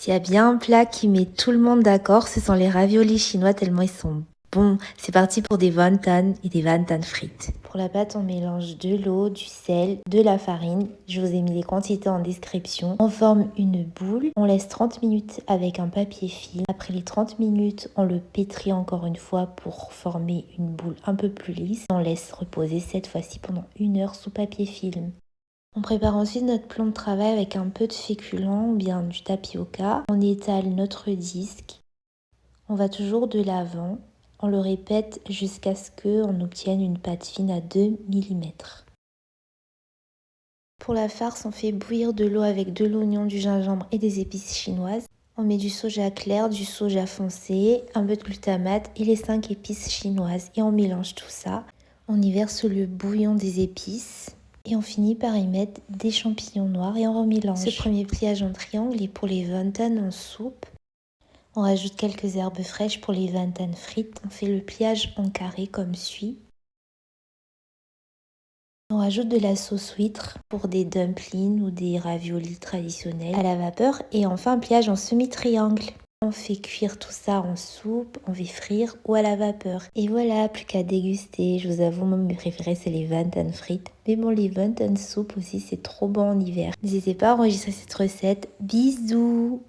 S'il y a bien un plat qui met tout le monde d'accord, ce sont les raviolis chinois tellement ils sont bons. C'est parti pour des wontons et des wontons frites. Pour la pâte, on mélange de l'eau, du sel, de la farine. Je vous ai mis les quantités en description. On forme une boule. On laisse 30 minutes avec un papier film. Après les 30 minutes, on le pétrit encore une fois pour former une boule un peu plus lisse. On laisse reposer cette fois-ci pendant 1 heure sous papier film. On prépare ensuite notre plan de travail avec un peu de féculent ou bien du tapioca. On étale notre disque. On va toujours de l'avant. On le répète jusqu'à ce qu'on obtienne une pâte fine à 2 mm. Pour la farce, on fait bouillir de l'eau avec de l'oignon, du gingembre et des épices chinoises. On met du soja clair, du soja foncé, un peu de glutamate et les 5 épices chinoises. Et on mélange tout ça. On y verse le bouillon des épices. Et on finit par y mettre des champignons noirs et on remélange. Ce premier pliage en triangle est pour les wontons en soupe. On rajoute quelques herbes fraîches pour les wontons frites. On fait le pliage en carré comme suit. On rajoute de la sauce huître pour des dumplings ou des raviolis traditionnels à la vapeur. Et enfin un pliage en semi-triangle. On fait cuire tout ça en soupe, on fait frire ou à la vapeur. Et voilà, plus qu'à déguster. Je vous avoue, moi, mes préférés, c'est les wontons frites. Mais bon, les wontons soupe aussi, c'est trop bon en hiver. N'hésitez pas à enregistrer cette recette. Bisous!